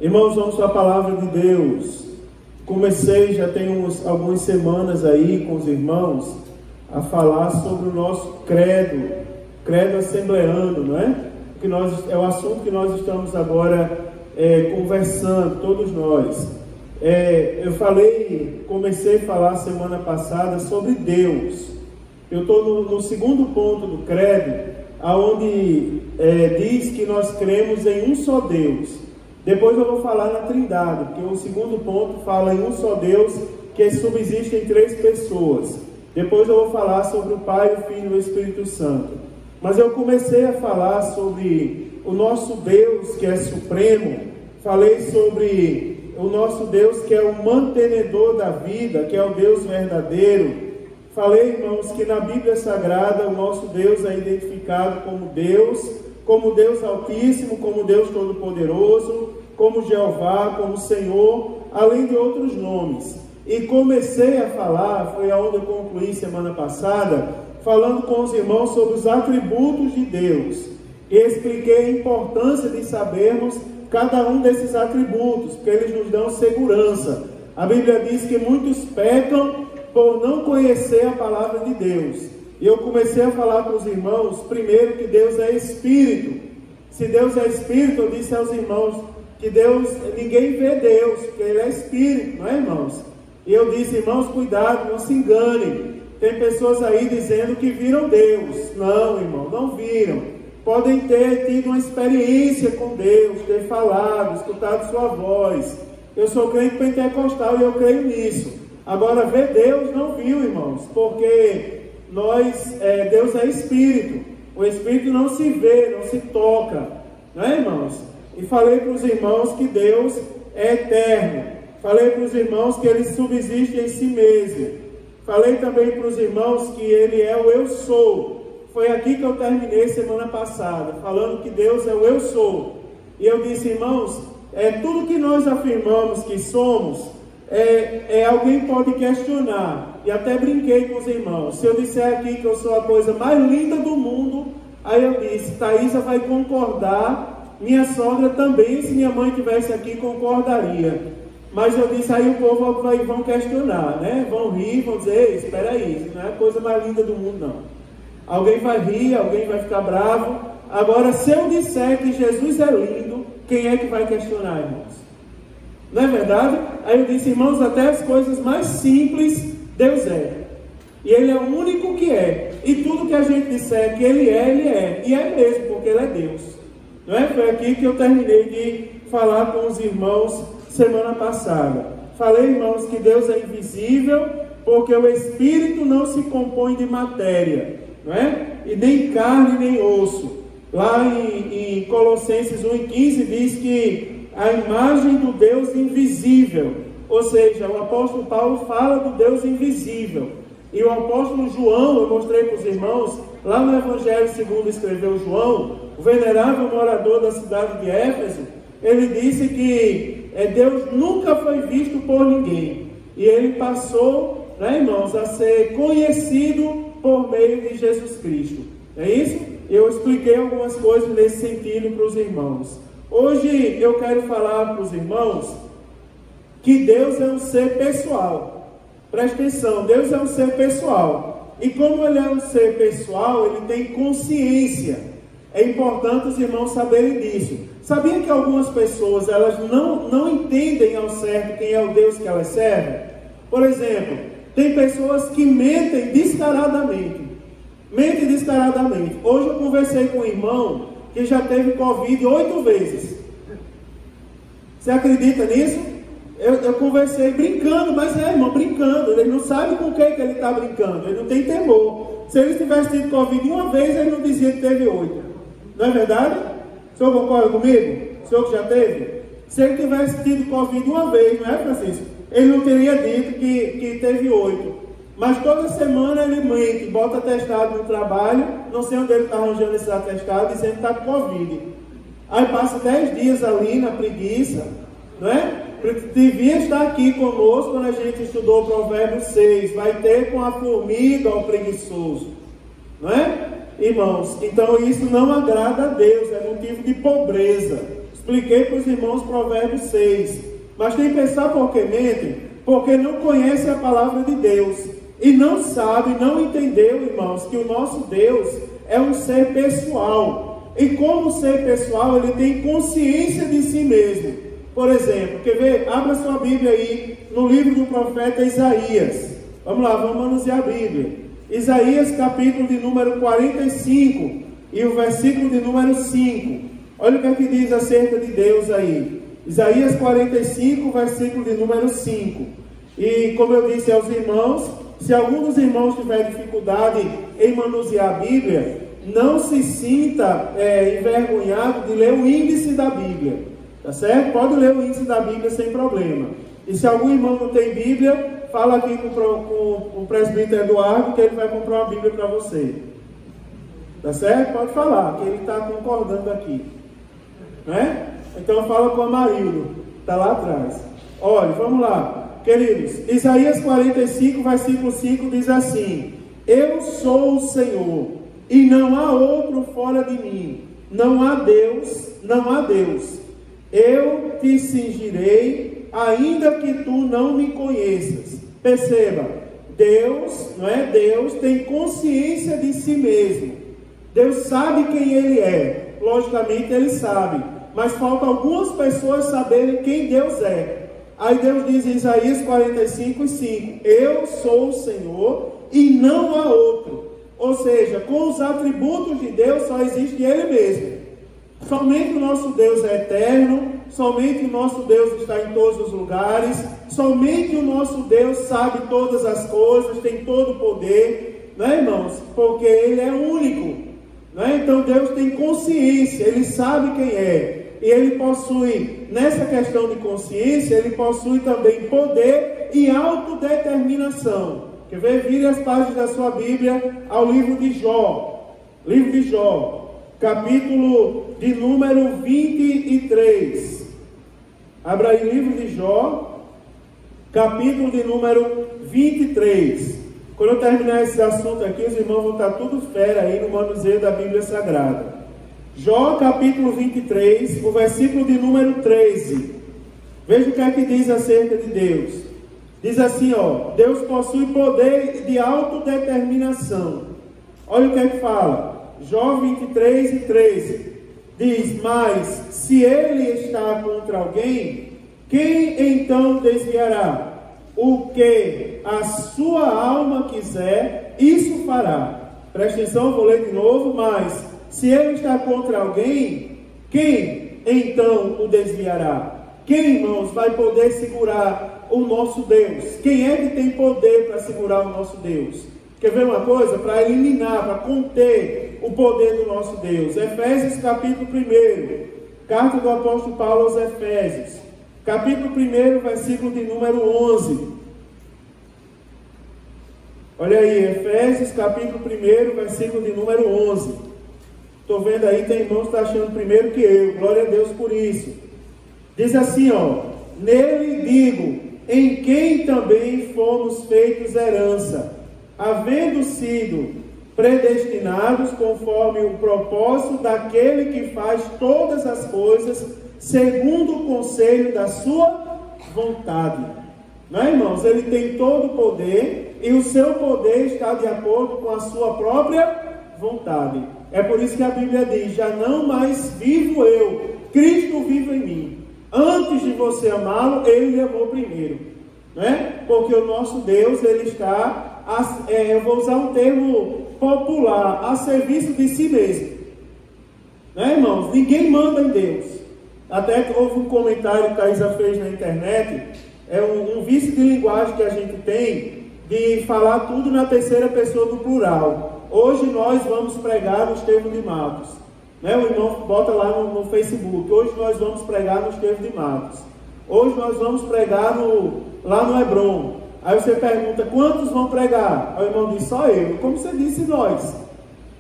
Irmãos, vamos para a palavra de Deus. Comecei, já tem algumas semanas aí com os irmãos, a falar sobre o nosso credo assembleano, não é? É o assunto que nós estamos agora conversando, todos nós. Comecei a falar semana passada sobre Deus. Eu estou no segundo ponto do credo, onde diz que nós cremos em um só Deus. Depois eu vou falar na Trindade, porque o segundo ponto fala em um só Deus, que subsiste em 3 pessoas. Depois eu vou falar sobre o Pai, o Filho e o Espírito Santo. Mas eu comecei a falar sobre o nosso Deus, que é supremo. Falei sobre o nosso Deus, que é o mantenedor da vida, que é o Deus verdadeiro. Falei, irmãos, que na Bíblia Sagrada o nosso Deus é identificado como Deus Altíssimo, como Deus Todo-Poderoso, como Jeová, como Senhor, além de outros nomes. E comecei a falar, foi aonde eu concluí semana passada, falando com os irmãos sobre os atributos de Deus. E expliquei a importância de sabermos cada um desses atributos, porque eles nos dão segurança. A Bíblia diz que muitos pecam por não conhecer a palavra de Deus. E eu comecei a falar com os irmãos, primeiro, que Deus é Espírito. Se Deus é Espírito, eu disse aos irmãos que ninguém vê Deus, porque Ele é Espírito, não é, irmãos? E eu disse, irmãos, cuidado, não se enganem. Tem pessoas aí dizendo que viram Deus. Não, irmão, não viram. Podem ter tido uma experiência com Deus, ter falado, escutado sua voz. Eu sou crente pentecostal e eu creio nisso. Agora, ver Deus não viu, irmãos, porque Deus é Espírito. O Espírito não se vê, não se toca, não é, irmãos? E falei para os irmãos que Deus é eterno. Falei para os irmãos que Ele subsiste em si mesmo. Falei também para os irmãos que Ele é o Eu Sou. Foi aqui que eu terminei semana passada, falando que Deus é o Eu Sou. E eu disse, irmãos, tudo que nós afirmamos que somos, alguém pode questionar. E até brinquei com os irmãos. Se eu disser aqui que eu sou a coisa mais linda do mundo, aí eu disse, Thaisa vai concordar, minha sogra também, se minha mãe estivesse aqui, concordaria. Mas eu disse, aí o povo vão questionar, né? Vão rir, vão dizer, ei, espera aí, isso não é a coisa mais linda do mundo, não. Alguém vai rir, alguém vai ficar bravo. Agora, se eu disser que Jesus é lindo, quem é que vai questionar, irmãos? Não é verdade? Aí eu disse, irmãos, até as coisas mais simples, Deus é. E Ele é o único que é. E tudo que a gente disser que Ele é. E é mesmo, porque Ele é Deus. Não é? Foi aqui que eu terminei de falar com os irmãos semana passada. Falei, irmãos, que Deus é invisível, porque o Espírito não se compõe de matéria, não é? E nem carne, nem osso. Lá em Colossenses 1,15 diz que a imagem do Deus invisível, ou seja, o apóstolo Paulo fala do Deus invisível. E o apóstolo João, eu mostrei para os irmãos, lá no Evangelho segundo escreveu João, o venerável morador da cidade de Éfeso, ele disse que Deus nunca foi visto por ninguém. E ele passou, né, irmãos, a ser conhecido por meio de Jesus Cristo. É isso? Eu expliquei algumas coisas nesse sentido para os irmãos. Hoje eu quero falar para os irmãos que Deus é um ser pessoal. Presta atenção, Deus é um ser pessoal. E como Ele é um ser pessoal, Ele tem consciência. É importante os irmãos saberem disso. Sabia que algumas pessoas elas não entendem ao certo quem é o Deus que elas servem? Por exemplo, tem pessoas que mentem descaradamente. Mentem descaradamente. Hoje eu conversei com um irmão que já teve Covid 8 vezes. Você acredita nisso? Eu conversei brincando, mas irmão, brincando. Ele não sabe com quem que ele está brincando. Ele não tem temor. Se ele tivesse tido Covid uma vez, ele não dizia que teve 8. Não é verdade? O senhor concorda comigo? O senhor que já teve? Se ele tivesse tido Covid uma vez, não é, Francisco? Ele não teria dito que teve 8. Mas toda semana ele mente, bota atestado no trabalho, não sei onde ele está arranjando esse atestado, dizendo que está com Covid. Aí passa 10 dias ali na preguiça, não é? Devia estar aqui conosco quando a gente estudou o Provérbio 6, vai ter com a formiga o preguiçoso, não é? Irmãos, então isso não agrada a Deus, é motivo de pobreza. Expliquei para os irmãos Provérbios 6. Mas tem que pensar por que mentem? Porque não conhece a palavra de Deus. E não sabe, não entendeu, irmãos, que o nosso Deus é um ser pessoal. E como ser pessoal, ele tem consciência de si mesmo. Por exemplo, quer ver? Abra sua Bíblia aí, no livro do profeta Isaías. Vamos lá, vamos manusear a Bíblia. Isaías, capítulo de número 45, e o versículo de número 5. Olha o que é que diz acerca de Deus aí. Isaías 45, versículo de número 5. E como eu disse aos irmãos, se algum dos irmãos tiver dificuldade em manusear a Bíblia, não se sinta envergonhado de ler o índice da Bíblia. Tá certo? Pode ler o índice da Bíblia sem problema. E se algum irmão não tem Bíblia, fala aqui com o presbítero Eduardo, que ele vai comprar uma Bíblia para você. Tá certo? Pode falar, que ele está concordando aqui. Né? Então fala com a Marildo, está lá atrás. Olha, vamos lá, queridos. Isaías 45, versículo 5 diz assim: Eu sou o Senhor, e não há outro fora de mim. Não há Deus, não há Deus. Eu te cingirei, ainda que tu não me conheças. Perceba, Deus, não é? Deus tem consciência de si mesmo. Deus sabe quem Ele é. Logicamente Ele sabe. Mas falta algumas pessoas saberem quem Deus é. Aí Deus diz em Isaías 45, 5: Eu sou o Senhor e não há outro. Ou seja, com os atributos de Deus só existe Ele mesmo. Somente o nosso Deus é eterno, somente o nosso Deus está em todos os lugares, somente o nosso Deus sabe todas as coisas, tem todo o poder, não é, irmãos? Porque Ele é único, não é? Então Deus tem consciência, Ele sabe quem é, e Ele possui, nessa questão de consciência, Ele possui também poder e autodeterminação. Quer ver? Vire as páginas da sua Bíblia ao livro de Jó, capítulo de número 23. Abra aí o livro de Jó, capítulo de número 23. Quando eu terminar esse assunto aqui, os irmãos vão estar tudo fera aí no manuseio da Bíblia Sagrada. Jó, capítulo 23, o versículo de número 13. Veja o que é que diz acerca de Deus. Diz assim, ó: Deus possui poder de autodeterminação. Olha o que é que fala. Jó 23 e 13 diz: Mas se ele está contra alguém, quem então desviará? O que a sua alma quiser, isso fará. Presta atenção, vou ler de novo. Mas se ele está contra alguém, quem então o desviará? Quem, irmãos, vai poder segurar o nosso Deus? Quem é que tem poder para segurar o nosso Deus? Quer ver uma coisa? Para eliminar, para conter o poder do nosso Deus. Efésios capítulo 1. Carta do apóstolo Paulo aos Efésios. Capítulo 1, versículo de número 11. Olha aí, Efésios capítulo 1, versículo de número 11. Estou vendo aí, tem irmãos que estão achando primeiro que eu. Glória a Deus por isso. Diz assim, ó: Nele digo, em quem também fomos feitos herança, havendo sido predestinados conforme o propósito daquele que faz todas as coisas segundo o conselho da sua vontade. Não é, irmãos? Ele tem todo o poder e o seu poder está de acordo com a sua própria vontade. É por isso que a Bíblia diz: já não mais vivo eu, Cristo vive em mim. Antes de você amá-lo, Ele lhe amou primeiro. Não é? Porque o nosso Deus, Ele está, eu vou usar um termo popular, a serviço de si mesmo. Não é, irmãos? Ninguém manda em Deus. Até houve um comentário que a Isa fez na internet, é um vício de linguagem que a gente tem, de falar tudo na terceira pessoa do plural. Hoje nós vamos pregar no Estevão de Matos. Né? O irmão bota lá no Facebook: hoje nós vamos pregar no Estevão de Matos. Hoje nós vamos pregar lá no Hebron. Aí você pergunta: quantos vão pregar? Aí o irmão diz: só eu. Como você disse, nós.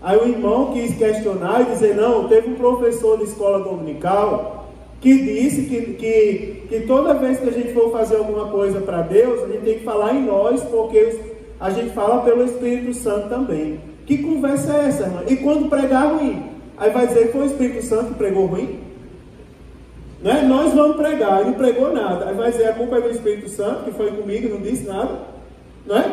Aí o irmão quis questionar e dizer: não, teve um professor de escola dominical que disse que toda vez que a gente for fazer alguma coisa para Deus, a gente tem que falar em nós, porque a gente fala pelo Espírito Santo também. Que conversa é essa, irmão? E quando pregar ruim? Aí vai dizer que foi o Espírito Santo que pregou ruim? Né? Nós vamos pregar, ele não pregou nada. Aí vai dizer, a culpa é do Espírito Santo, que foi comigo e não disse nada. Não é?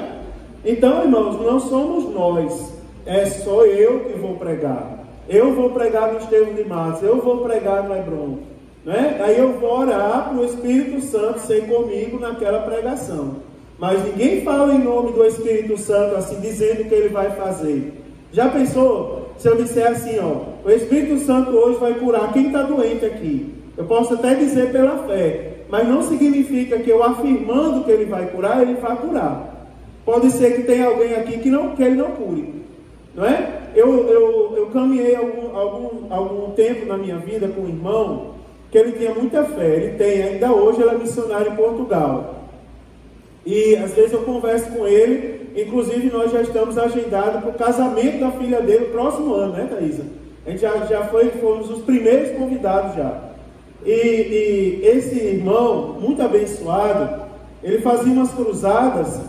Então, irmãos, não somos nós, é só eu que vou pregar. Eu vou pregar no Estevão de Matos, eu vou pregar no Hebron. Né? Aí eu vou orar para o Espírito Santo ser comigo naquela pregação. Mas ninguém fala em nome do Espírito Santo, assim, dizendo o que ele vai fazer. Já pensou? Se eu disser assim, ó, o Espírito Santo hoje vai curar quem está doente aqui. Eu posso até dizer pela fé, mas não significa que eu afirmando que ele vai curar, ele vai curar. Pode ser que tenha alguém aqui que ele não cure. Não é? Eu caminhei algum tempo na minha vida com um irmão que ele tinha muita fé. Ele tem, ainda hoje ele é missionário em Portugal. E às vezes eu converso com ele, inclusive nós já estamos agendados para o casamento da filha dele no próximo ano, né, Thaisa? A gente fomos os primeiros convidados já. E esse irmão, muito abençoado, ele fazia umas cruzadas,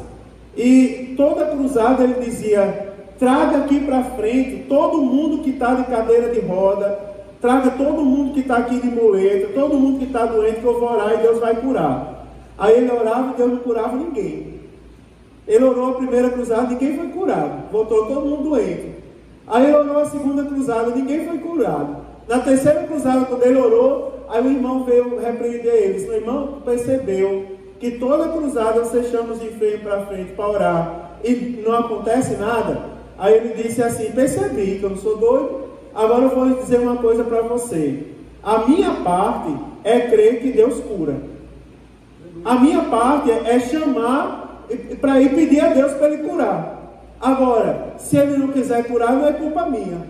e toda cruzada ele dizia, traga aqui para frente todo mundo que está de cadeira de roda, traga todo mundo que está aqui de muleta, todo mundo que está doente, que eu vou orar e Deus vai curar. Aí ele orava e Deus não curava ninguém. Ele orou a primeira cruzada, ninguém foi curado, voltou todo mundo doente. Aí ele orou a segunda cruzada, ninguém foi curado. Na terceira cruzada, quando ele orou, aí o irmão veio repreender ele. Disse, meu irmão, percebeu que toda cruzada você chama de frente para frente para orar e não acontece nada? Aí ele disse assim, percebi que eu não sou doido, agora eu vou dizer uma coisa para você. A minha parte é crer que Deus cura. A minha parte é chamar para ir pedir a Deus para ele curar. Agora, se ele não quiser curar, não é culpa minha.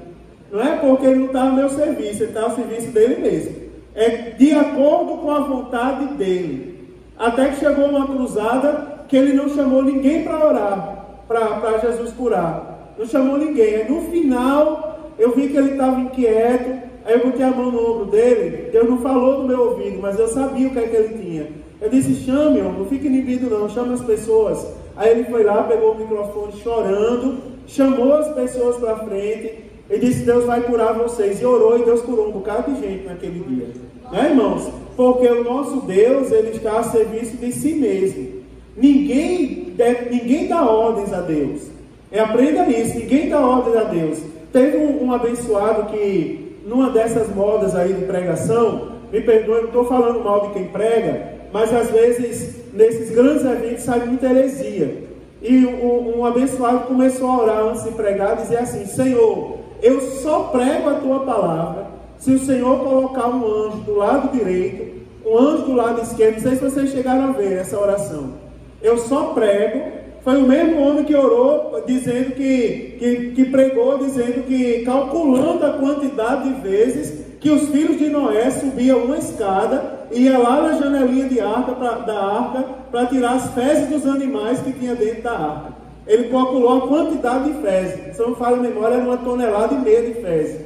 Não é porque ele não está no meu serviço, ele está ao serviço dele mesmo. É de acordo com a vontade dele. Até que chegou uma cruzada que ele não chamou ninguém para orar, para Jesus curar. Não chamou ninguém. Aí, no final, eu vi que ele estava inquieto. Aí eu botei a mão no ombro dele. Deus não falou no meu ouvido, mas eu sabia o que é que ele tinha. Eu disse, chame, não fique inibido não, chame as pessoas. Aí ele foi lá, pegou o microfone chorando, chamou as pessoas para frente e disse, Deus vai curar vocês. E orou, e Deus curou um bocado de gente naquele dia. Né, irmãos? Porque o nosso Deus, ele está a serviço de si mesmo. Ninguém dá ordens a Deus. Aprenda isso, ninguém dá ordens a Deus. Teve um abençoado que, numa dessas modas aí de pregação, me perdoe, não estou falando mal de quem prega, mas às vezes, nesses grandes eventos, sai muita heresia. E um abençoado começou a orar antes de pregar, dizer assim, Senhor, eu só prego a tua palavra se o Senhor colocar um anjo do lado direito, um anjo do lado esquerdo. Não sei se vocês chegaram a ver essa oração. Eu só prego. Foi o mesmo homem que orou, dizendo que pregou, dizendo que, calculando a quantidade de vezes que os filhos de Noé subiam uma escada e ia lá na janelinha da arca para tirar as fezes dos animais que tinha dentro da arca. Ele calculou a quantidade de fezes. Se eu não falo a memória, era 1,5 tonelada de fezes.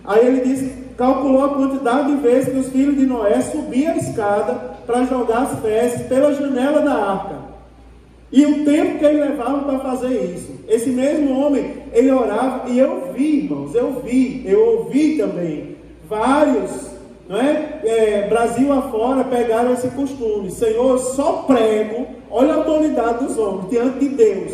Aí ele disse, calculou a quantidade de vezes que os filhos de Noé subiam a escada para jogar as fezes pela janela da arca. E o tempo que ele levava para fazer isso. Esse mesmo homem, ele orava, e eu vi, irmãos, eu ouvi também, vários, não é? Brasil afora pegaram esse costume. Senhor, eu só prego, olha a autoridade dos homens, diante de Deus.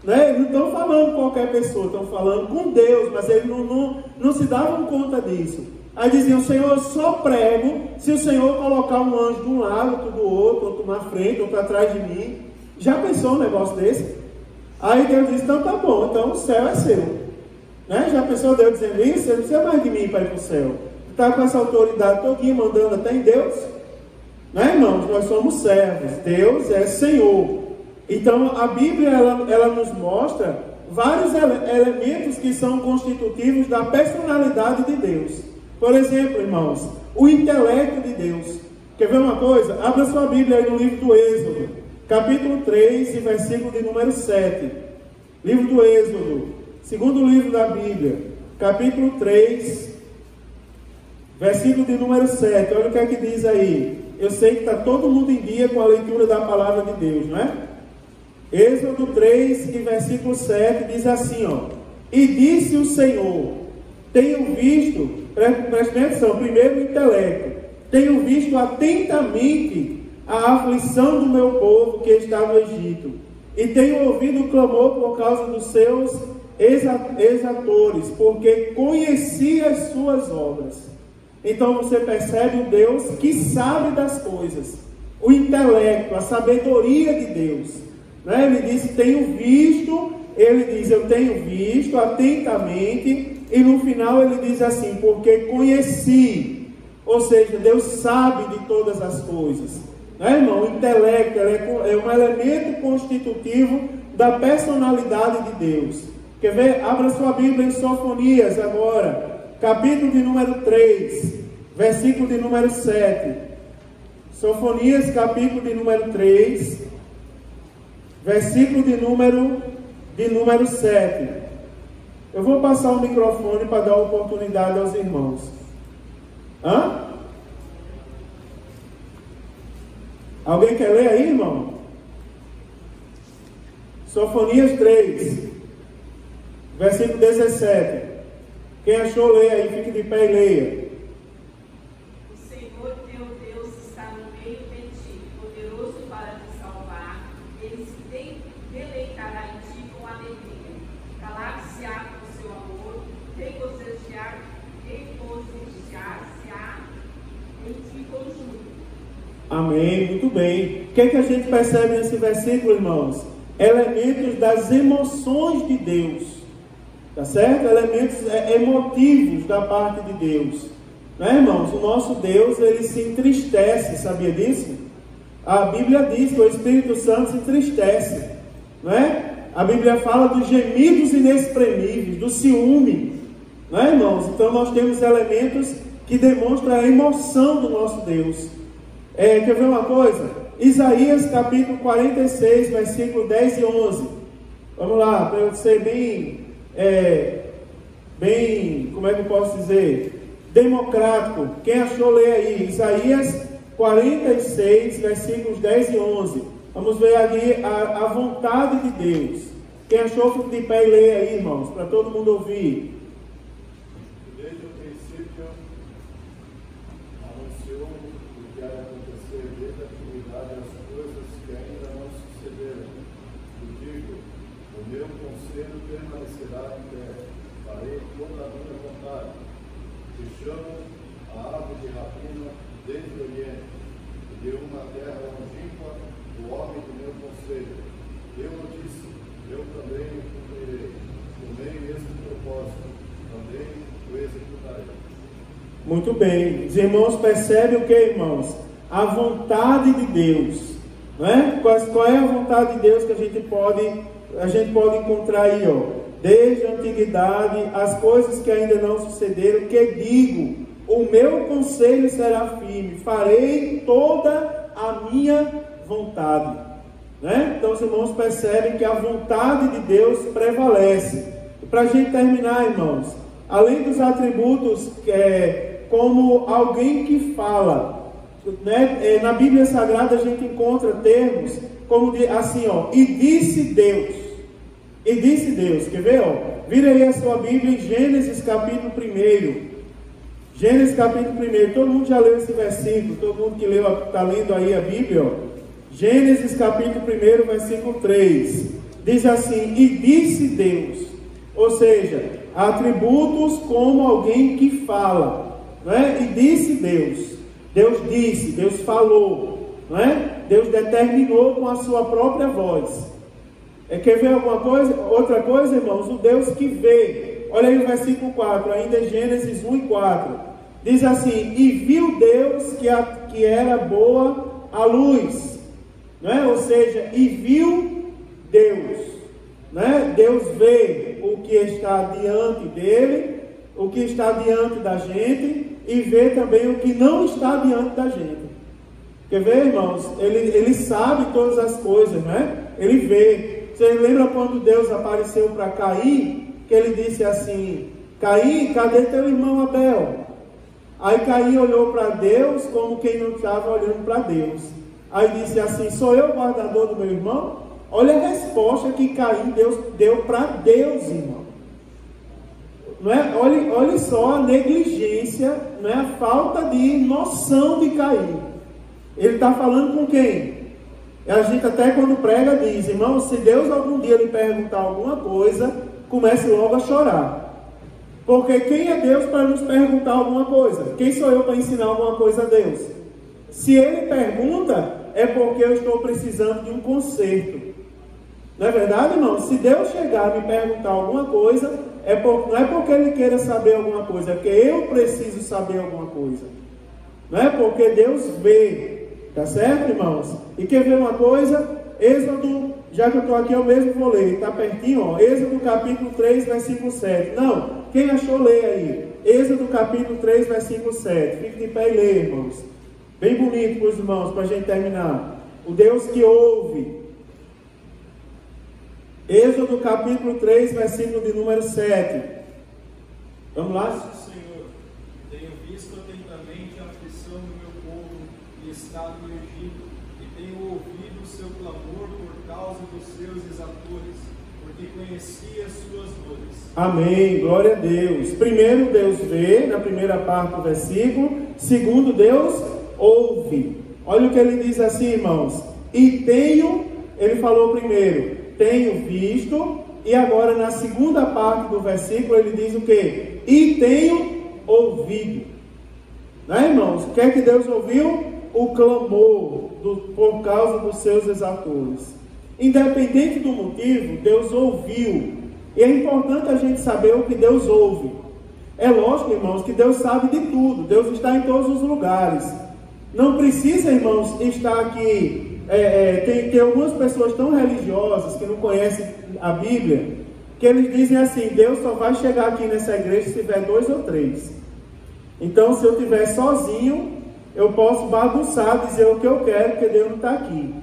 Não é? Eles não estão falando com qualquer pessoa, estão falando com Deus, mas eles não se davam conta disso. Aí diziam, Senhor, eu só prego se o Senhor colocar um anjo de um lado, outro do outro na frente, outro atrás de mim. Já pensou um negócio desse? Aí Deus disse, então tá bom, então o céu é seu. Né? Já pensou Deus dizendo isso? Você não precisa mais de mim para ir para o céu. Você está com essa autoridade todinha mandando até em Deus? Né, irmãos? Nós somos servos. Deus é Senhor. Então a Bíblia ela nos mostra vários elementos que são constitutivos da personalidade de Deus. Por exemplo, irmãos, o intelecto de Deus. Quer ver uma coisa? Abra sua Bíblia aí no livro do Êxodo. Capítulo 3 e versículo de número 7. Livro do Êxodo, segundo livro da Bíblia, capítulo 3, versículo de número 7. Olha o que é que diz aí. Eu sei que está todo mundo em dia com a leitura da palavra de Deus, não é? Êxodo 3 e versículo 7 diz assim, ó. E disse o Senhor, tenho visto, preste atenção, primeiro o intelecto. tenho visto atentamente a aflição do meu povo que está no Egito, e tenho ouvido o clamor por causa dos seus exatores, porque conheci as suas obras. Então você percebe um Deus que sabe das coisas, o intelecto, a sabedoria de Deus, né? Ele diz, tenho visto, ele diz, eu tenho visto atentamente, e no final ele diz assim, porque conheci, ou seja, Deus sabe de todas as coisas, né, irmão? O intelecto é um elemento constitutivo da personalidade de Deus. Quer ver? Abra sua Bíblia em Sofonias agora, capítulo de número 3, versículo de número 7. Sofonias, capítulo de número 3, versículo de número 7. Eu vou passar o microfone para dar oportunidade aos irmãos. Hã? Alguém quer ler aí, irmão? Sofonias 3, versículo 17. Quem achou, leia aí, fique de pé e leia. O Senhor teu Deus está no meio de ti, poderoso para te salvar. Ele se deleitará em ti com alegria. Calar-se-á com o seu amor, regozijar-se-á em ti com júbilo. Amém, muito bem. O que é que a gente percebe nesse versículo, irmãos? Elementos das emoções de Deus, tá certo? Elementos emotivos da parte de Deus, né, irmãos? O nosso Deus, ele se entristece, sabia disso? A Bíblia diz que o Espírito Santo se entristece, né? A Bíblia fala dos gemidos inexprimíveis, do ciúme, né, irmãos? Então nós temos elementos que demonstram a emoção do nosso Deus. Quer ver uma coisa? Isaías capítulo 46, versículo 10 e 11. Vamos lá, para eu ser bem, como é que eu posso dizer? Democrático. Quem achou, lê aí. Isaías 46, versículos 10 e 11. Vamos ver ali a vontade de Deus. Quem achou, fique de pé e lê aí, irmãos, para todo mundo ouvir. Desde o princípio, anunciou o que ia acontecer desde a antiguidade as coisas que ainda não sucederam. E digo, o meu conselho permanecerá em pé, farei toda a minha vontade. Te chamo a ave de rapina desde o Oriente, e de uma terra longínqua, o homem do meu conselho. Eu o disse, eu também o cumprirei. Tomei esse propósito, também o executarei. Muito bem. Os irmãos percebem o que, irmãos? A vontade de Deus, né? Qual é a vontade de Deus que a gente pode encontrar aí, ó? Desde a antiguidade, as coisas que ainda não sucederam, que digo, o meu conselho será firme, farei toda a minha vontade, né? Então os irmãos percebem que a vontade de Deus prevalece. E para a gente terminar, irmãos, além dos atributos como alguém que fala, né? Na Bíblia Sagrada a gente encontra termos como assim, ó, e disse Deus. E disse Deus, quer ver? Ó? Vira aí a sua Bíblia em Gênesis capítulo 1. Gênesis capítulo 1. Todo mundo já leu esse versículo? Todo mundo que leu, está lendo aí a Bíblia? Ó? Gênesis capítulo 1, versículo 3. Diz assim, e disse Deus. Ou seja, atributos como alguém que fala, né? E disse Deus. Deus disse, Deus falou, né? Deus determinou com a sua própria voz. Quer ver alguma coisa? Outra coisa, irmãos, o Deus que vê. Olha aí o versículo 4, ainda é Gênesis 1 e 4. Diz assim, e viu Deus que era boa a luz, né? Ou seja, e viu Deus, né? Deus vê o que está diante dele, o que está diante da gente, e vê também o que não está diante da gente. Quer ver, irmãos? Ele sabe todas as coisas, né? Ele vê. Você lembra quando Deus apareceu para Caim, que ele disse assim, Caim, cadê teu irmão Abel? Aí Caim olhou para Deus como quem não estava olhando para Deus. Aí disse assim, sou eu o guardador do meu irmão? Olha a resposta que Caim deu para Deus, irmão. Não é? Olhe só a negligência, não é? A falta de noção de Caim. Ele está falando com quem? A gente até quando prega diz, irmão, se Deus algum dia lhe perguntar alguma coisa, comece logo a chorar. Porque quem é Deus para nos perguntar alguma coisa? Quem sou eu para ensinar alguma coisa a Deus? Se Ele pergunta, é porque eu estou precisando de um conserto. Não é verdade, irmão? Se Deus chegar a me perguntar alguma coisa, não é porque Ele queira saber alguma coisa, é porque eu preciso saber alguma coisa. Não é porque Deus vê. Tá certo, irmãos? E quer ver uma coisa? Êxodo, já que eu estou aqui, eu mesmo vou ler. Está pertinho, ó. Êxodo capítulo 3, versículo 7. Não, quem achou, lê aí. Êxodo capítulo 3, versículo 7. Fique de pé e lê, irmãos. Bem bonito para os irmãos, para a gente terminar. O Deus que ouve. Êxodo capítulo 3, versículo de número 7. Vamos lá? Senhor, tenho visto atentamente a aflição do meu povo e estado no Egito, e tenho ouvido o seu clamor por causa dos seus exatores, porque conheci as suas dores. Amém, glória a Deus. Primeiro, Deus vê, na primeira parte do versículo. Segundo, Deus ouve. Olha o que ele diz assim, irmãos. E tenho, ele falou primeiro, tenho visto, e agora na segunda parte do versículo ele diz o quê? E tenho ouvido. Né, irmãos? O que é que Deus ouviu? O clamor por causa dos seus exatores. Independente do motivo, Deus ouviu. E é importante a gente saber o que Deus ouve. É lógico, irmãos, que Deus sabe de tudo. Deus está em todos os lugares. Não precisa, irmãos, estar aqui. Tem algumas pessoas tão religiosas que não conhecem a Bíblia, que eles dizem assim: Deus só vai chegar aqui nessa igreja se tiver 2 ou 3. Então, se eu estiver sozinho, eu posso bagunçar, dizer o que eu quero, porque Deus não está aqui.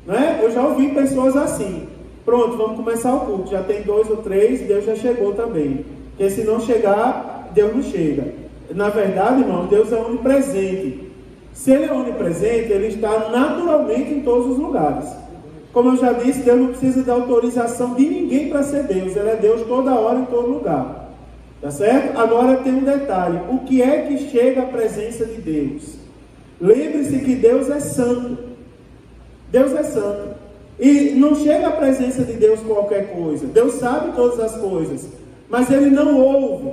Né? Eu já ouvi pessoas assim: pronto, vamos começar o culto, já tem 2 ou 3, Deus já chegou também. Porque se não chegar, Deus não chega. Na verdade, irmão, Deus é onipresente. Se Ele é onipresente, Ele está naturalmente em todos os lugares. Como eu já disse, Deus não precisa da autorização de ninguém para ser Deus. Ele é Deus toda hora, em todo lugar. Tá certo? Agora tem um detalhe. O que é que chega à presença de Deus? Lembre-se que Deus é santo. Deus é santo. E não chega à presença de Deus qualquer coisa. Deus sabe todas as coisas. Mas Ele não ouve.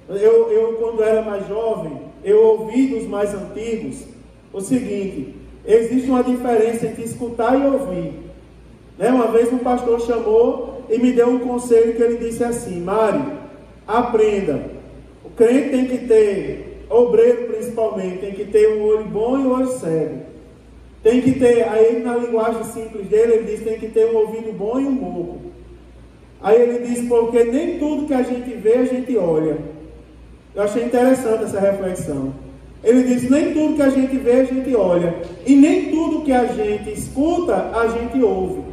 Eu quando era mais jovem, eu ouvi dos mais antigos o seguinte: existe uma diferença entre escutar e ouvir. Né? Uma vez um pastor chamou e me deu um conselho que ele disse assim: Mário, aprenda. O crente tem que ter, obreiro principalmente, tem que ter um olho bom e um olho cego. Tem que ter, aí na linguagem simples dele, ele diz: tem que ter um ouvido bom e um morro. Aí ele diz: porque nem tudo que a gente vê, a gente olha. Eu achei interessante essa reflexão. Ele diz: nem tudo que a gente vê, a gente olha. E nem tudo que a gente escuta, a gente ouve.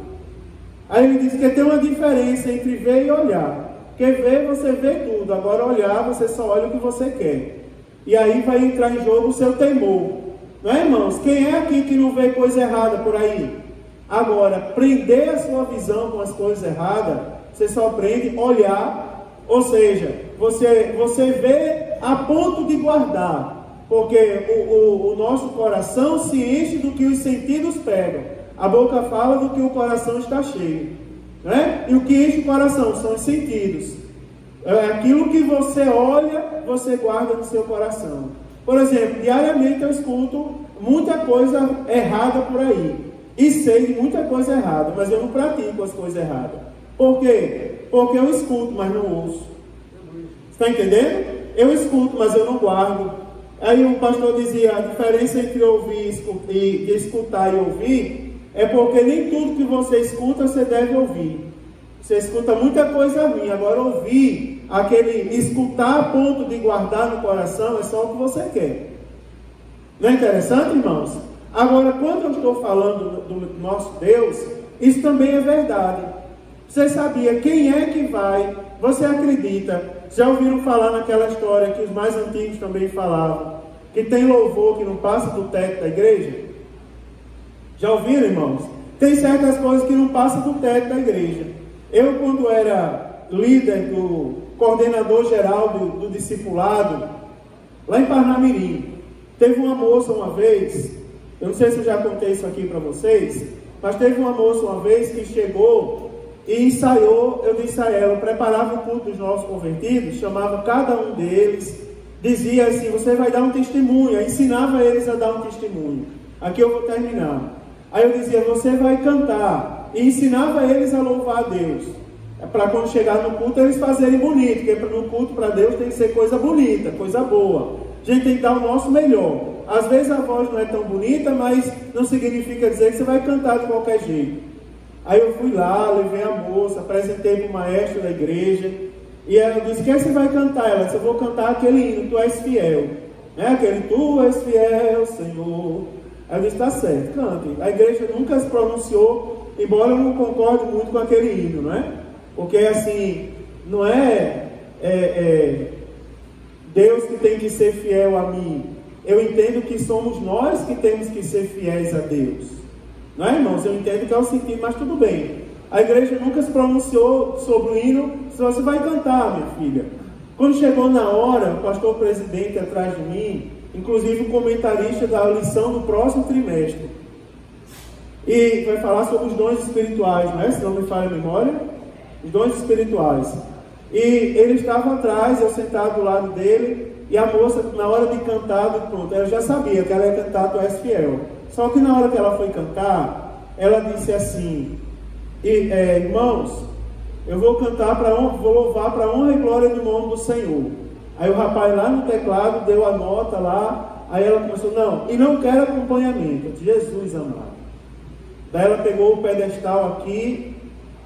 Aí ele diz que tem uma diferença entre ver e olhar. Porque ver, você vê tudo. Agora olhar, você só olha o que você quer. E aí vai entrar em jogo o seu temor. Não é, irmãos? Quem é aqui que não vê coisa errada por aí? Agora, prender a sua visão com as coisas erradas, você só aprende a olhar. Ou seja, você vê a ponto de guardar. Porque o nosso coração se enche do que os sentidos pegam. A boca fala do que o coração está cheio. Né? E o que enche o coração são os sentidos. Aquilo que você olha, você guarda no seu coração. Por exemplo, diariamente eu escuto muita coisa errada por aí. E sei de muita coisa errada, mas eu não pratico as coisas erradas. Por quê? Porque eu escuto, mas não ouço. Está entendendo? Eu escuto, mas eu não guardo. Aí o pastor dizia: a diferença entre ouvir e escutar e ouvir é porque nem tudo que você escuta você deve ouvir. Você escuta muita coisa minha. Agora ouvir, aquele escutar a ponto de guardar no coração, é só o que você quer. Não é interessante, irmãos? Agora, quando eu estou falando do nosso Deus, isso também é verdade. Você sabia quem é que vai? Você acredita? Já ouviram falar naquela história que os mais antigos também falavam, que tem louvor que não passa do teto da igreja? Já ouviram, irmãos? Tem certas coisas que não passam do teto da igreja. Eu, quando era líder coordenador geral do discipulado, lá em Parnamirim. Teve uma moça uma vez, eu não sei se eu já contei isso aqui para vocês, mas teve uma moça uma vez que chegou e ensaiou, eu disse a ela, preparava o culto dos novos convertidos, chamava cada um deles, dizia assim, você vai dar um testemunho, ensinava eles a dar um testemunho. Aqui eu vou terminar. Aí eu dizia, você vai cantar, e ensinava eles a louvar a Deus. Para quando chegar no culto eles fazerem bonito, porque no culto para Deus tem que ser coisa bonita, coisa boa. A gente tem que dar o nosso melhor. Às vezes a voz não é tão bonita, mas não significa dizer que você vai cantar de qualquer jeito. Aí eu fui lá, levei a moça, apresentei para o maestro da igreja, e ela disse, o que você vai cantar? Ela disse, eu vou cantar aquele hino, Tu és fiel. Aquele, Tu és fiel, Senhor. Aí eu disse, está certo, cante. A igreja nunca se pronunciou, embora eu não concorde muito com aquele hino, não é? Porque assim, não é Deus que tem que ser fiel a mim. Eu entendo que somos nós que temos que ser fiéis a Deus. Não é, irmãos? Eu entendo que é o sentido, mas tudo bem. A igreja nunca se pronunciou sobre o hino, se você vai cantar, minha filha. Quando chegou na hora, o pastor presidente atrás de mim, inclusive o comentarista da lição do próximo trimestre, e vai falar sobre os dons espirituais, não é? Se não me falha a memória, os dons espirituais. E ele estava atrás, eu sentado do lado dele, e a moça, na hora de cantar, pronto, ela já sabia que ela ia cantar Tu és fiel. Só que na hora que ela foi cantar, ela disse assim, irmãos, eu vou cantar vou louvar para a honra e glória do nome do Senhor. Aí o rapaz lá no teclado deu a nota lá, aí ela começou, não, e não quero acompanhamento. De Jesus amado. Daí ela pegou o pedestal aqui,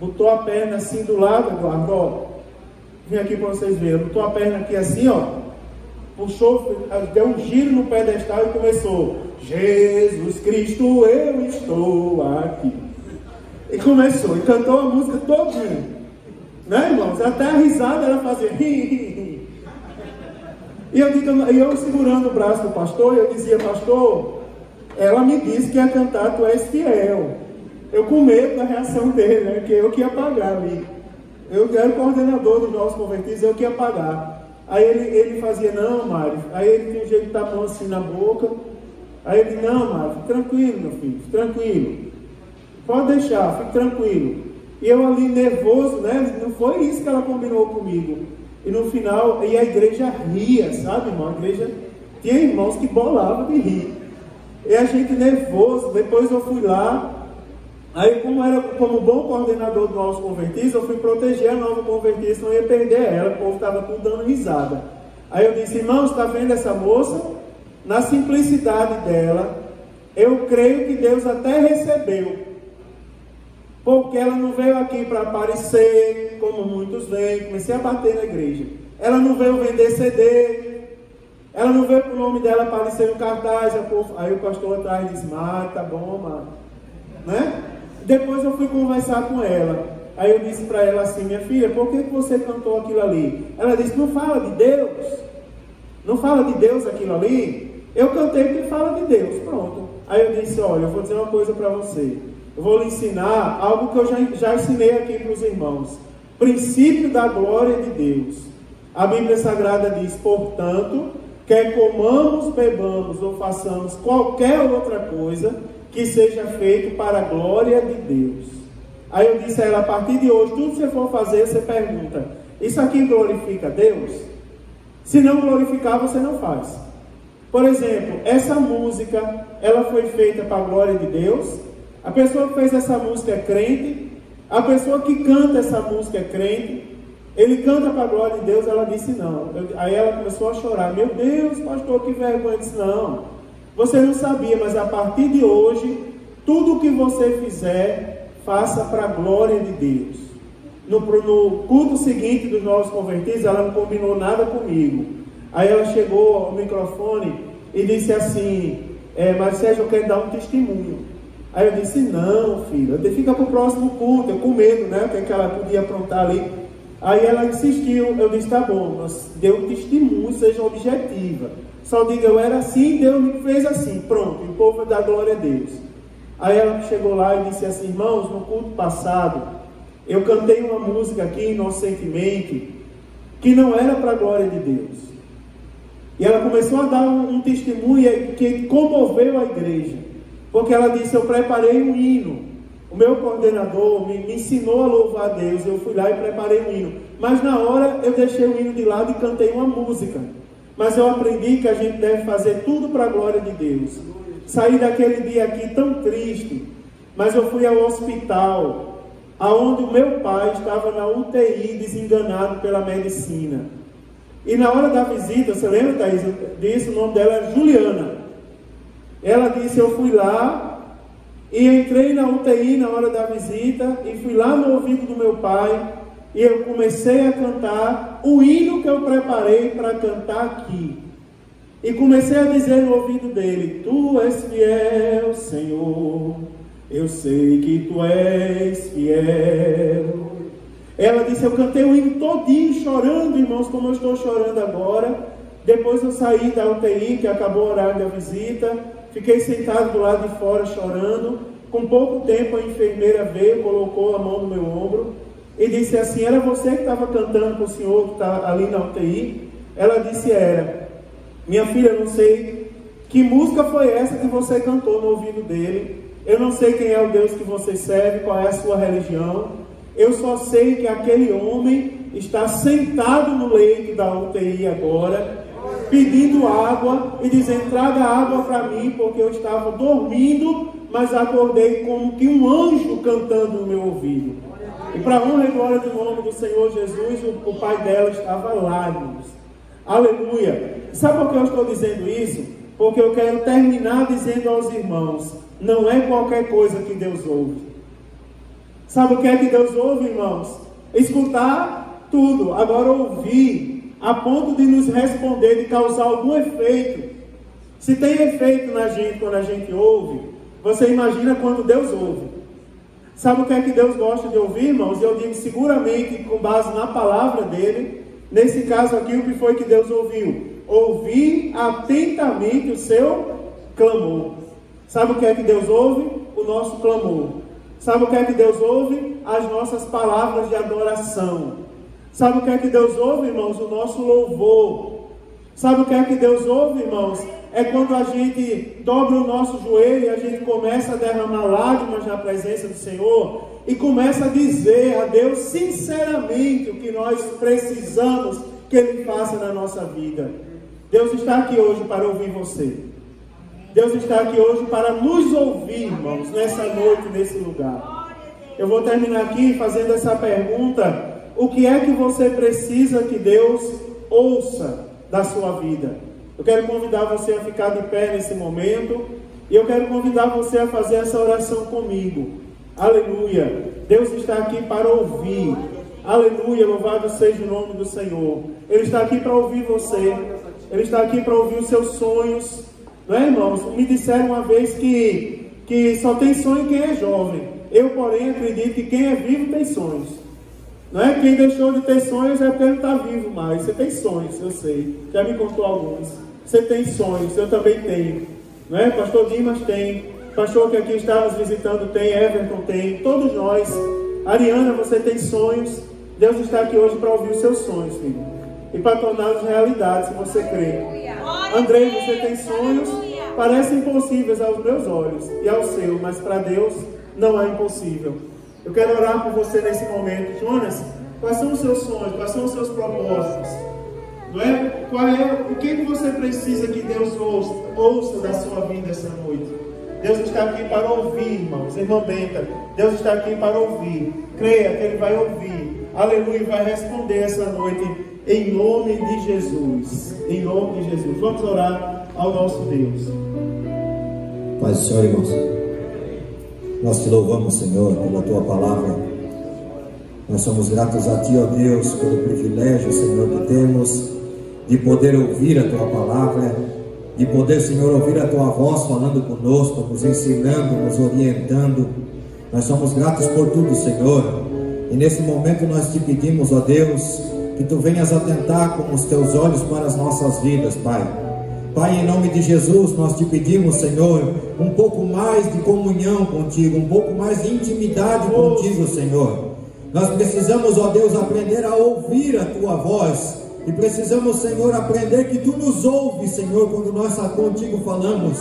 botou a perna assim do lado, Eduardo, ó, vim aqui para vocês verem, botou a perna aqui assim, ó, puxou, deu um giro no pedestal e começou, Jesus Cristo, eu estou aqui. E começou, e cantou a música todinha, né, irmãos? Até a risada ela fazia, e eu segurando o braço do pastor, eu dizia, pastor, ela me disse que ia cantar Tu és fiel. Eu com medo da reação dele, né? Que eu que ia pagar ali. Eu era o coordenador dos novos convertidos, eu que ia pagar. Aí ele fazia, não, Mário. Aí ele tinha um jeito de estar a mão assim na boca. Aí ele disse, não, Mário, fique tranquilo, meu filho, fique tranquilo. Pode deixar, fique tranquilo. E eu ali nervoso, né? Não foi isso que ela combinou comigo. E no final, e a igreja ria, sabe, irmão? A igreja tinha irmãos que bolavam de rir. E a gente nervoso, depois eu fui lá. Aí, como bom coordenador dos novos convertidos, eu fui proteger a nova convertida, senão eu ia perder ela, o povo estava tudo dando risada. Aí eu disse, irmãos, está vendo essa moça? Na simplicidade dela, eu creio que Deus até recebeu. Porque ela não veio aqui para aparecer, como muitos vêm, comecei a bater na igreja. Ela não veio vender CD, ela não veio para o nome dela aparecer no cartaz. Aí o pastor atrás disse, tá bom, mano. Né? Depois eu fui conversar com ela. Aí eu disse para ela assim, minha filha, por que você cantou aquilo ali? Ela disse, não fala de Deus? Não fala de Deus aquilo ali? Eu cantei porque fala de Deus, pronto. Aí eu disse, olha, eu vou dizer uma coisa para você. Eu vou lhe ensinar algo que eu já ensinei aqui para os irmãos. Princípio da glória de Deus. A Bíblia Sagrada diz, portanto, quer comamos, bebamos ou façamos qualquer outra coisa, que seja feito para a glória de Deus. Aí eu disse a ela, a partir de hoje, tudo que você for fazer, você pergunta, isso aqui glorifica a Deus? Se não glorificar, você não faz. Por exemplo, essa música, ela foi feita para a glória de Deus? A pessoa que fez essa música é crente? A pessoa que canta essa música é crente? Ele canta para a glória de Deus? Ela disse não. Aí ela começou a chorar, meu Deus, pastor, que vergonha. Eu disse, não, você não sabia, mas a partir de hoje, tudo o que você fizer, faça para a glória de Deus. No culto seguinte dos novos convertidos, ela não combinou nada comigo. Aí ela chegou ao microfone e disse assim, mas Sérgio, eu quero dar um testemunho. Aí eu disse, não, filha, fica para o próximo culto, eu com medo, né, o que ela podia aprontar ali. Aí ela insistiu, eu disse, tá bom, mas dê um testemunho, seja objetiva. Só diga, eu era assim, Deus me fez assim, pronto, o povo vai dar glória a Deus. Aí ela chegou lá e disse assim, irmãos, no culto passado, eu cantei uma música aqui, inocentemente, que não era para a glória de Deus. E ela começou a dar um testemunho que comoveu a igreja, porque ela disse: eu preparei um hino. O meu coordenador me ensinou a louvar a Deus. Eu fui lá e preparei um hino, mas na hora eu deixei o hino de lado e cantei uma música. Mas eu aprendi que a gente deve fazer tudo para a glória de Deus. Saí daquele dia aqui tão triste, mas eu fui ao hospital, aonde o meu pai estava na UTI, desenganado pela medicina. E na hora da visita, você lembra, Thaís, disso? O nome dela é Juliana. Ela disse: eu fui lá e entrei na UTI na hora da visita e fui lá no ouvido do meu pai e eu comecei a cantar o hino que eu preparei para cantar aqui. E comecei a dizer no ouvido dele: tu és fiel, Senhor, eu sei que tu és fiel. Ela disse: eu cantei o hino todinho chorando, irmãos, como eu estou chorando agora. Depois eu saí da UTI, que acabou o horário da visita, fiquei sentado do lado de fora chorando. Com pouco tempo a enfermeira veio, colocou a mão no meu ombro e disse assim: era você que estava cantando com o senhor que está ali na UTI? Ela disse: era. Minha filha, eu não sei que música foi essa que você cantou no ouvido dele. Eu não sei quem é o Deus que você serve, qual é a sua religião. Eu só sei que aquele homem está sentado no leito da UTI agora, pedindo água e dizendo: traga água para mim, porque eu estava dormindo, mas acordei como que um anjo cantando no meu ouvido. E para a honra e glória do nome do Senhor Jesus, o pai dela estava lá, irmãos. Aleluia! Sabe por que eu estou dizendo isso? Porque eu quero terminar dizendo aos irmãos: não é qualquer coisa que Deus ouve. Sabe o que é que Deus ouve, irmãos? Escutar tudo. Agora ouvir, a ponto de nos responder, de causar algum efeito. Se tem efeito na gente quando a gente ouve, você imagina quando Deus ouve. Sabe o que é que Deus gosta de ouvir, irmãos? Eu digo seguramente com base na palavra dele. Nesse caso aqui, o que foi que Deus ouviu? Ouvir atentamente o seu clamor. Sabe o que é que Deus ouve? O nosso clamor. Sabe o que é que Deus ouve? As nossas palavras de adoração. Sabe o que é que Deus ouve, irmãos? O nosso louvor. Sabe o que é que Deus ouve, irmãos? É quando a gente dobra o nosso joelho e a gente começa a derramar lágrimas na presença do Senhor e começa a dizer a Deus sinceramente o que nós precisamos que Ele faça na nossa vida. Deus está aqui hoje para ouvir você. Deus está aqui hoje para nos ouvir, irmãos, nessa noite, nesse lugar. Eu vou terminar aqui fazendo essa pergunta: o que é que você precisa que Deus ouça da sua vida? Eu quero convidar você a ficar de pé nesse momento e eu quero convidar você a fazer essa oração comigo. Aleluia! Deus está aqui para ouvir. Aleluia! Louvado seja o nome do Senhor. Ele está aqui para ouvir você. Ele está aqui para ouvir os seus sonhos. Não é, irmãos? Me disseram uma vez que só tem sonho quem é jovem. Eu, porém, acredito que quem é vivo tem sonhos. Não é? Quem deixou de ter sonhos é porque não está vivo mais. Você tem sonhos, eu sei. Já me contou alguns. Você tem sonhos, eu também tenho. Não é? Pastor Dimas tem. Pastor que aqui está nos visitando tem. Everton tem. Todos nós. Ariana, você tem sonhos. Deus está aqui hoje para ouvir os seus sonhos, filho. E para torná-los realidade, se você crê. Andrei, você tem sonhos. Parecem impossíveis aos meus olhos e ao seu, mas para Deus não é impossível. Eu quero orar por você nesse momento. Jonas, quais são os seus sonhos? Quais são os seus propósitos? Não é? O que você precisa que Deus ouça da sua vida essa noite? Deus está aqui para ouvir, irmãos. Irmã Benta, Deus está aqui para ouvir. Creia que Ele vai ouvir. Aleluia, e vai responder essa noite em nome de Jesus. Em nome de Jesus. Vamos orar ao nosso Deus. Paz do Senhor, irmãos. Nós te louvamos, Senhor, pela Tua palavra. Nós somos gratos a Ti, ó Deus, pelo privilégio, Senhor, que temos de poder ouvir a Tua palavra, de poder, Senhor, ouvir a Tua voz falando conosco, nos ensinando, nos orientando. Nós somos gratos por tudo, Senhor. E nesse momento nós te pedimos, ó Deus, que Tu venhas atentar com os Teus olhos para as nossas vidas, Pai. Pai, em nome de Jesus, nós te pedimos, Senhor, um pouco mais de comunhão contigo, um pouco mais de intimidade contigo, Senhor. Nós precisamos, ó Deus, aprender a ouvir a Tua voz. E precisamos, Senhor, aprender que Tu nos ouves, Senhor, quando nós contigo falamos.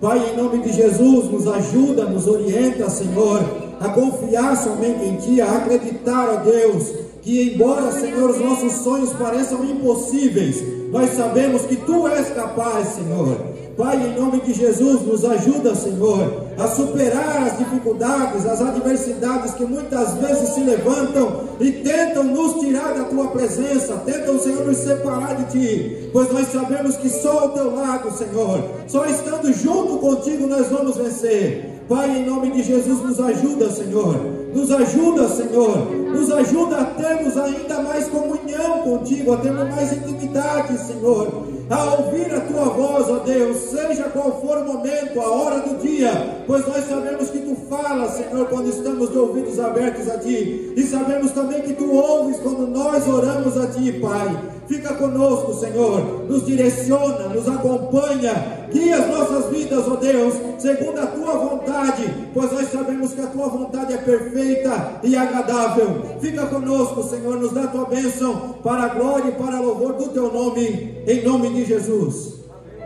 Pai, em nome de Jesus, nos ajuda, nos orienta, Senhor, a confiar somente em Ti, a acreditar, ó Deus, que embora, Senhor, os nossos sonhos pareçam impossíveis, nós sabemos que Tu és capaz, Senhor. Pai, em nome de Jesus, nos ajuda, Senhor, a superar as dificuldades, as adversidades que muitas vezes se levantam e tentam nos tirar da Tua presença, tentam, Senhor, nos separar de Ti, pois nós sabemos que só ao Teu lado, Senhor, só estando junto contigo nós vamos vencer. Pai, em nome de Jesus, nos ajuda, Senhor, nos ajuda, Senhor, nos ajuda a termos ainda mais comunhão contigo, a termos mais intimidade, Senhor, a ouvir a Tua voz, ó Deus, seja qual for o momento, a hora do dia, pois nós sabemos que Tu falas, Senhor, quando estamos de ouvidos abertos a Ti, e sabemos também que Tu ouves quando nós oramos a Ti, Pai. Fica conosco, Senhor, nos direciona, nos acompanha, guia as nossas vidas, ó Deus, segundo a Tua vontade, pois nós sabemos que a Tua vontade é perfeita e agradável. Fica conosco, Senhor, nos dá a Tua bênção para a glória e para a louvor do Teu nome, em nome de Jesus.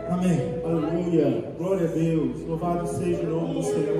Amém. Aleluia, glória a Deus, louvado seja o nome do Senhor.